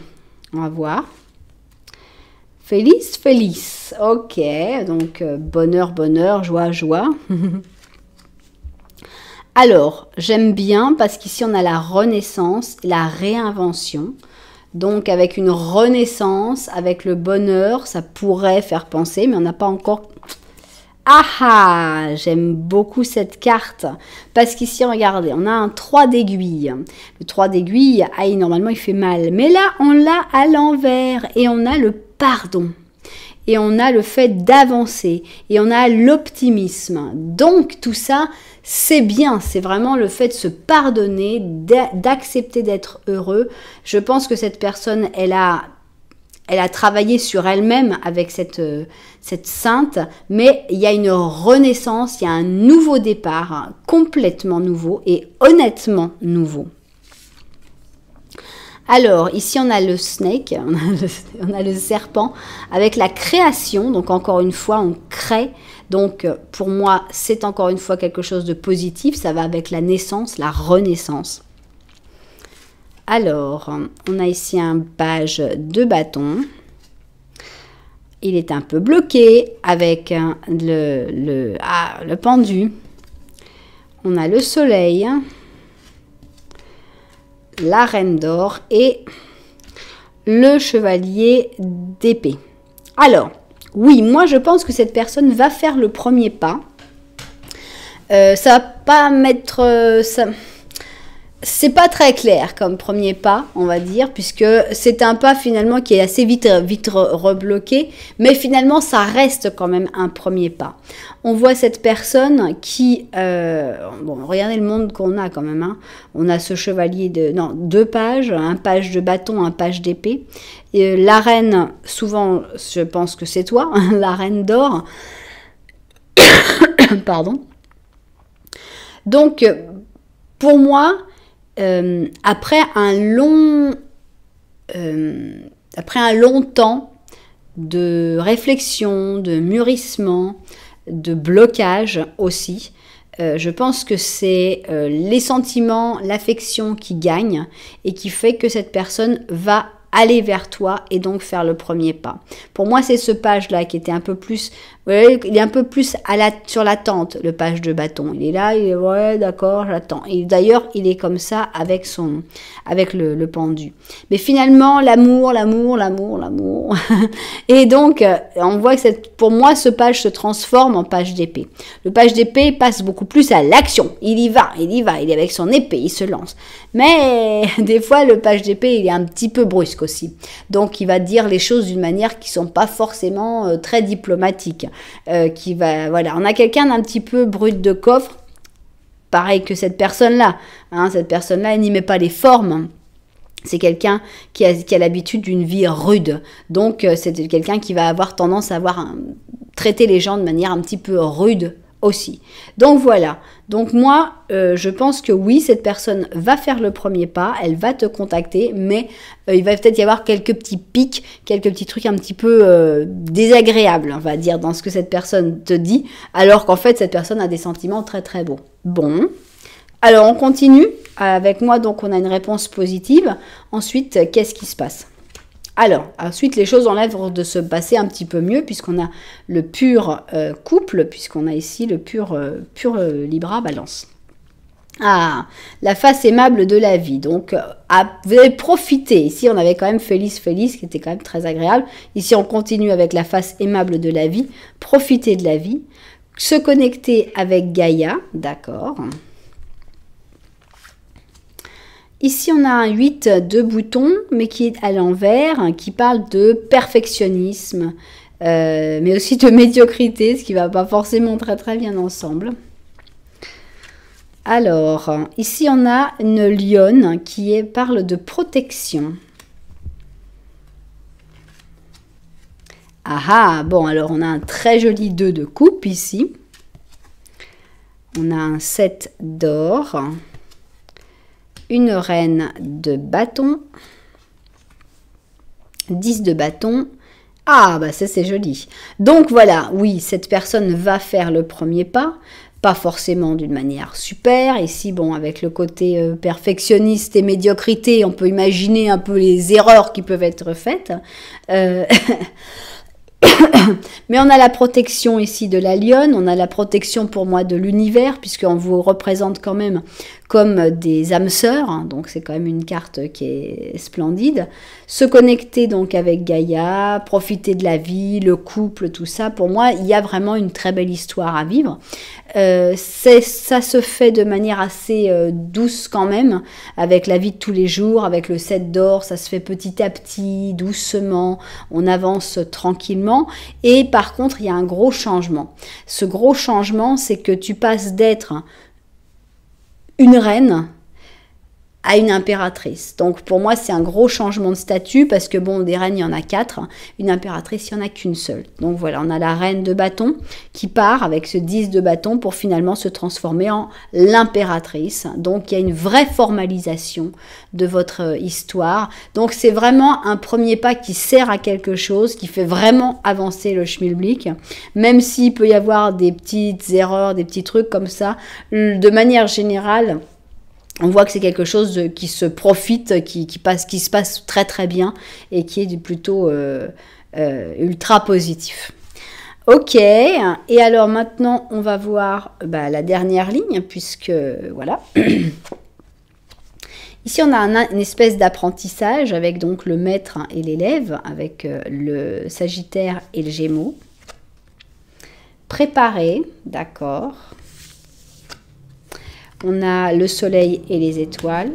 on va voir. Felice, Felice, ok, donc bonheur, bonheur, joie, joie. Alors, j'aime bien parce qu'ici on a la renaissance, la réinvention. Donc avec une renaissance, avec le bonheur, ça pourrait faire penser, mais on n'a pas encore... Ah ah, j'aime beaucoup cette carte, parce qu'ici, regardez, on a un 3 d'aiguille. Le 3 d'aiguille, normalement, il fait mal. Mais là, on l'a à l'envers, et on a le pardon. Et on a le fait d'avancer, et on a l'optimisme. Donc, tout ça, c'est bien, c'est vraiment le fait de se pardonner, d'accepter d'être heureux. Je pense que cette personne, elle a travaillé sur elle-même avec cette sainte, mais il y a une renaissance, il y a un nouveau départ, complètement nouveau et honnêtement nouveau. Alors, ici, on a le snake, on a le serpent, avec la création. Donc, encore une fois, on crée. Donc, pour moi, c'est encore une fois quelque chose de positif. Ça va avec la naissance, la renaissance. Alors, on a ici un page de bâton. Il est un peu bloqué avec le pendu. On a le soleil. La reine d'or et le chevalier d'épée. Alors, oui, moi je pense que cette personne va faire le premier pas. Ça va pas mettre... c'est pas très clair comme premier pas, on va dire, puisque c'est un pas finalement qui est assez vite rebloqué, mais finalement ça reste quand même un premier pas. On voit cette personne qui, regardez le monde qu'on a quand même, on a ce chevalier deux pages, un page de bâton, un page d'épée, la reine, souvent je pense que c'est toi, la reine d'or, pardon. Donc pour moi, après un long temps de réflexion, de mûrissement, de blocage aussi, je pense que c'est les sentiments, l'affection qui gagnent et qui fait que cette personne va aller vers toi et donc faire le premier pas. Pour moi, c'est ce page-là qui était un peu plus... Ouais, il est un peu plus sur l'attente, le page de bâton. Il est là, il est ouais, d'accord, j'attends. Et d'ailleurs, il est comme ça avec le pendu. Mais finalement, l'amour. Et donc, on voit que pour moi, ce page se transforme en page d'épée. Le page d'épée passe beaucoup plus à l'action. Il y va, il est avec son épée, il se lance. Mais des fois, le page d'épée, il est un petit peu brusque aussi. Donc, il va dire les choses d'une manière qui sont pas forcément très diplomatiques. Voilà, on a quelqu'un d'un petit peu brut de coffre, pareil que cette personne-là. Hein, cette personne-là, elle n'y met pas les formes. C'est quelqu'un qui a l'habitude d'une vie rude. Donc, c'est quelqu'un qui va avoir tendance à traiter les gens de manière un petit peu rude aussi. Donc voilà. Donc moi, je pense que oui, cette personne va faire le premier pas, elle va te contacter, mais il va peut-être y avoir quelques petits pics, quelques petits trucs un petit peu désagréables, on va dire, dans ce que cette personne te dit, alors qu'en fait, cette personne a des sentiments très très beaux. Bon. Alors, on continue avec moi, donc on a une réponse positive. Ensuite, qu'est-ce qui se passe ? Alors, ensuite, les choses ont l'air de se passer un petit peu mieux puisqu'on a le pur couple, puisqu'on a ici le pur Libra Balance. Ah, la face aimable de la vie. Donc, vous avez profité. Ici, on avait quand même Félix, qui était quand même très agréable. Ici, on continue avec la face aimable de la vie. Profiter de la vie. Se connecter avec Gaïa. D'accord. Ici, on a un 8 de boutons, mais qui est à l'envers, qui parle de perfectionnisme, mais aussi de médiocrité, ce qui ne va pas forcément très très bien ensemble. Alors, ici, on a une lionne qui parle de protection. Ah ah, bon, alors on a un très joli 2 de coupe ici. On a un 7 d'or. Une reine de bâton, 10 de bâton. Ah, bah ça c'est joli. Donc voilà, oui, cette personne va faire le premier pas, pas forcément d'une manière super. Ici, bon, avec le côté perfectionniste et médiocrité, on peut imaginer un peu les erreurs qui peuvent être faites. Mais on a la protection ici de la lionne, on a la protection pour moi de l'univers, puisqu'on vous représente quand même comme des âmes sœurs, hein, donc c'est quand même une carte qui est splendide. Se connecter donc avec Gaïa, profiter de la vie, le couple, tout ça, pour moi, il y a vraiment une très belle histoire à vivre. Ça se fait de manière assez douce quand même, avec la vie de tous les jours, avec le 7 d'or, ça se fait petit à petit, doucement, on avance tranquillement. Et par contre, il y a un gros changement. Ce gros changement, c'est que tu passes d'être une reine à une impératrice. Donc pour moi, c'est un gros changement de statut parce que bon, des reines, il y en a 4. Une impératrice, il n'y en a qu'une seule. Donc voilà, on a la reine de bâton qui part avec ce 10 de bâton pour finalement se transformer en l'impératrice. Donc il y a une vraie formalisation de votre histoire. Donc c'est vraiment un premier pas qui sert à quelque chose, qui fait vraiment avancer le schmilblick. Même s'il peut y avoir des petites erreurs, des petits trucs comme ça, de manière générale, on voit que c'est quelque chose qui se profite, qui se passe très très bien et qui est plutôt ultra positif. Ok, et alors maintenant on va voir la dernière ligne, puisque voilà. Ici on a une espèce d'apprentissage avec donc le maître et l'élève, avec le Sagittaire et le Gémeaux. Préparé, d'accord. On a le soleil et les étoiles.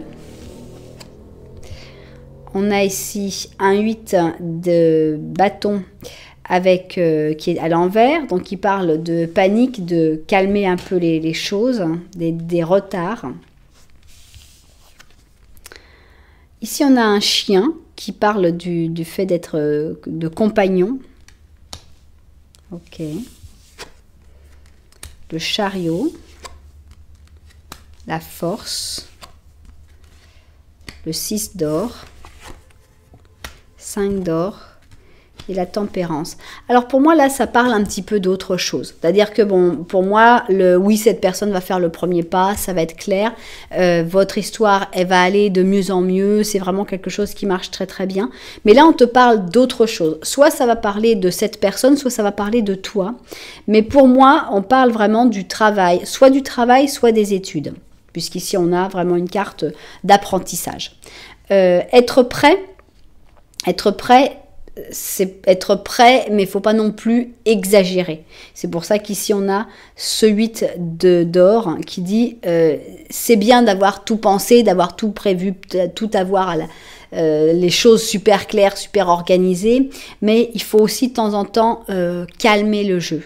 On a ici un 8 de bâton avec, qui est à l'envers, donc qui parle de panique, de calmer un peu les choses, des retards. Ici, on a un chien qui parle du fait d'être de compagnon. Ok. Le chariot. La force, le 6 d'or, 5 d'or, et la tempérance. Alors pour moi là ça parle un petit peu d'autre chose. C'est-à-dire que bon pour moi oui cette personne va faire le premier pas, ça va être clair. Votre histoire elle va aller de mieux en mieux. C'est vraiment quelque chose qui marche très très bien. Mais là on te parle d'autre chose. Soit ça va parler de cette personne, soit ça va parler de toi. Mais pour moi on parle vraiment du travail, soit des études. Puisqu'ici on a vraiment une carte d'apprentissage. Être prêt, c'est être prêt, mais il ne faut pas non plus exagérer. C'est pour ça qu'ici on a ce 8 d'or qui dit c'est bien d'avoir tout pensé, d'avoir tout prévu, tout avoir les choses super claires, super organisées, mais il faut aussi de temps en temps calmer le jeu.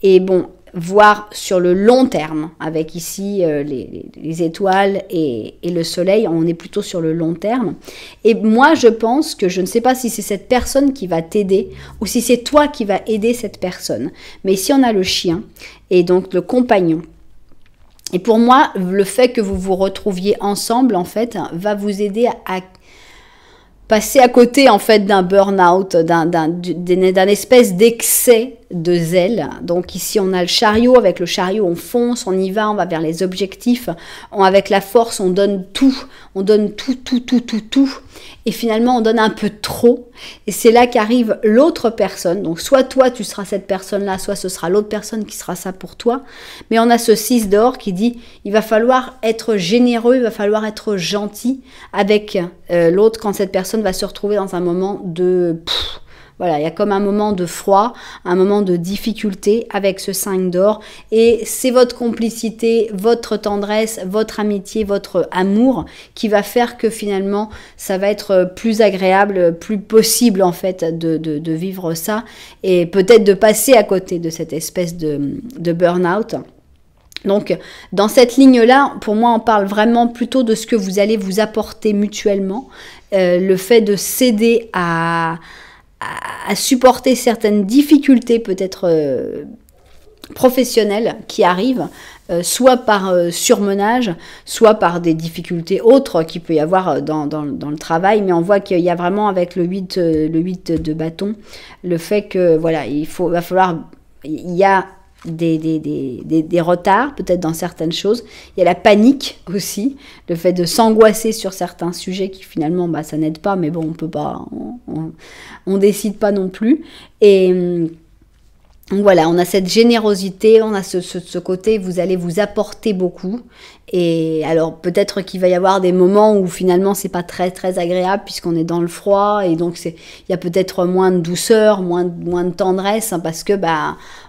Et bon, voir sur le long terme, avec ici les étoiles et le soleil, on est plutôt sur le long terme. Et moi, je pense que je ne sais pas si c'est cette personne qui va t'aider ou si c'est toi qui vas aider cette personne. Mais ici, on a le chien et donc le compagnon. Et pour moi, le fait que vous vous retrouviez ensemble, en fait, va vous aider à passer à côté, en fait, d'un burn-out, d'un espèce d'excès de zèle. Donc ici on a le chariot, avec le chariot on fonce, on y va, on va vers les objectifs, avec la force on donne tout, et finalement on donne un peu trop, et c'est là qu'arrive l'autre personne. Donc soit toi tu seras cette personne là, soit ce sera l'autre personne qui sera ça pour toi, mais on a ce 6 d'or qui dit il va falloir être généreux, il va falloir être gentil avec l'autre quand cette personne va se retrouver dans un moment de voilà, il y a comme un moment de froid, un moment de difficulté avec ce 5 d'or. Et c'est votre complicité, votre tendresse, votre amitié, votre amour qui va faire que finalement, ça va être plus agréable, plus possible en fait de vivre ça. Et peut-être de passer à côté de cette espèce de burn-out. Donc, dans cette ligne-là, pour moi, on parle vraiment plutôt de ce que vous allez vous apporter mutuellement. Le fait de céder à supporter certaines difficultés peut-être professionnelles qui arrivent, soit par surmenage, soit par des difficultés autres qu'il peut y avoir dans le travail. Mais on voit qu'il y a vraiment avec le 8 de bâton, le fait que voilà, il y a des retards peut-être dans certaines choses, il y a la panique aussi, le fait de s'angoisser sur certains sujets qui finalement ça n'aide pas, mais bon on peut pas, on décide pas non plus. Et donc voilà, on a cette générosité, on a ce côté, vous allez vous apporter beaucoup. Et alors peut-être qu'il va y avoir des moments où finalement c'est pas très très agréable puisqu'on est dans le froid et donc il y a peut-être moins de douceur, moins de tendresse parce que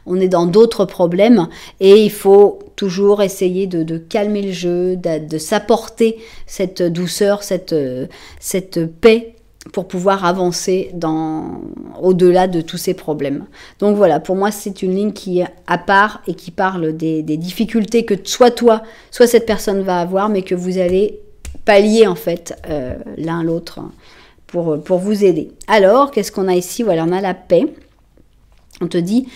on est dans d'autres problèmes et il faut toujours essayer de calmer le jeu, de s'apporter cette douceur, cette paix pour pouvoir avancer au-delà de tous ces problèmes. Donc voilà, pour moi, c'est une ligne qui est à part et qui parle des difficultés que soit toi, soit cette personne va avoir, mais que vous allez pallier en fait l'un l'autre pour vous aider. Alors, qu'est-ce qu'on a ici? Voilà, on a la paix. On te dit,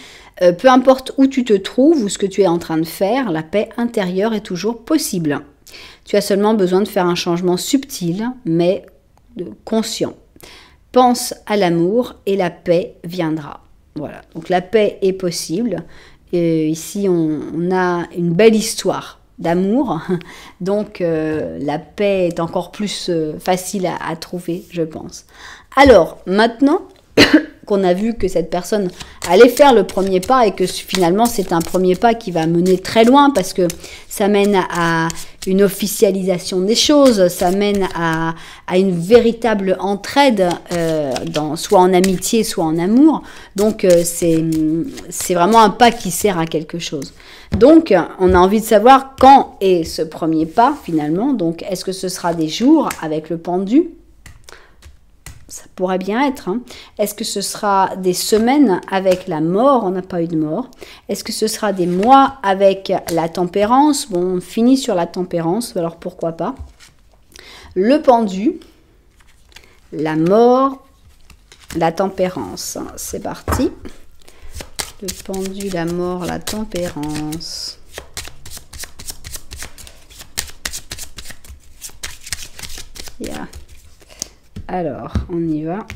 peu importe où tu te trouves ou ce que tu es en train de faire, la paix intérieure est toujours possible. Tu as seulement besoin de faire un changement subtil, mais conscient. Pense à l'amour et la paix viendra. Voilà, donc la paix est possible. Et ici, on a une belle histoire d'amour. Donc, la paix est encore plus facile à trouver, je pense. Alors, maintenant qu'on a vu que cette personne allait faire le premier pas et que finalement, c'est un premier pas qui va mener très loin parce que ça mène à une officialisation des choses, ça mène à une véritable entraide, soit en amitié, soit en amour. Donc, c'est vraiment un pas qui sert à quelque chose. Donc, on a envie de savoir quand est ce premier pas, finalement. Donc, est-ce que ce sera des jours avec le pendu? Ça pourrait bien être. Hein. Est-ce que ce sera des semaines avec la mort? On n'a pas eu de mort. Est-ce que ce sera des mois avec la tempérance? Bon, on finit sur la tempérance, alors pourquoi pas. Le pendu, la mort, la tempérance. C'est parti. Le pendu, la mort, la tempérance. Yeah. Alors, on y va.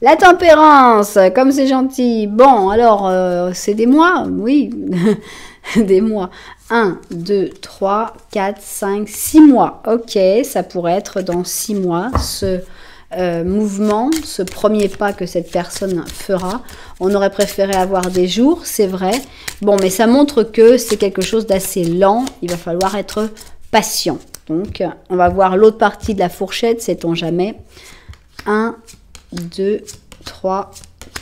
La tempérance, comme c'est gentil. Bon, alors, c'est des mois, oui, des mois. 1, 2, 3, 4, 5, 6 mois. Ok, ça pourrait être dans 6 mois, ce mouvement, ce premier pas que cette personne fera. On aurait préféré avoir des jours, c'est vrai. Bon, mais ça montre que c'est quelque chose d'assez lent. Il va falloir être patient. Donc, on va voir l'autre partie de la fourchette, sait-on jamais. 1, 2, 3,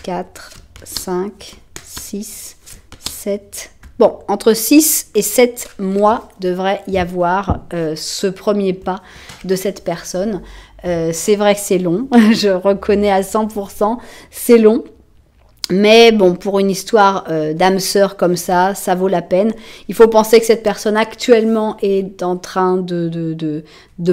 4, 5, 6, 7. Bon, entre 6 et 7 mois devrait y avoir ce premier pas de cette personne. C'est vrai que c'est long, je reconnais à 100%, c'est long. Mais bon, pour une histoire d'âme sœur comme ça vaut la peine. Il faut penser que cette personne actuellement est en train de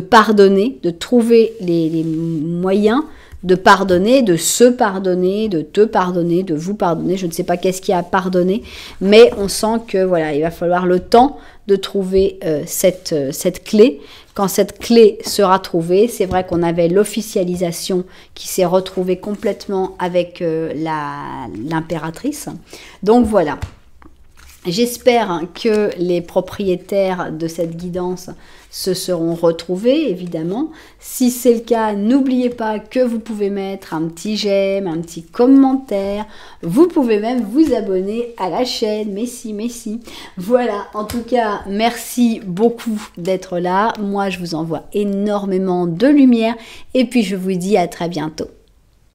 pardonner, de trouver les moyens de pardonner, de se pardonner, de te pardonner, de vous pardonner. Je ne sais pas qu'est-ce qu'il y a à pardonner, mais on sent que voilà, il va falloir le temps de trouver cette clé. Quand cette clé sera trouvée, c'est vrai qu'on avait l'officialisation qui s'est retrouvée complètement avec l'impératrice. Donc voilà. J'espère que les propriétaires de cette guidance se seront retrouvés, évidemment. Si c'est le cas, n'oubliez pas que vous pouvez mettre un petit j'aime, un petit commentaire. Vous pouvez même vous abonner à la chaîne. Mais si. Voilà, en tout cas, merci beaucoup d'être là. Moi, je vous envoie énormément de lumière. Et puis, je vous dis à très bientôt.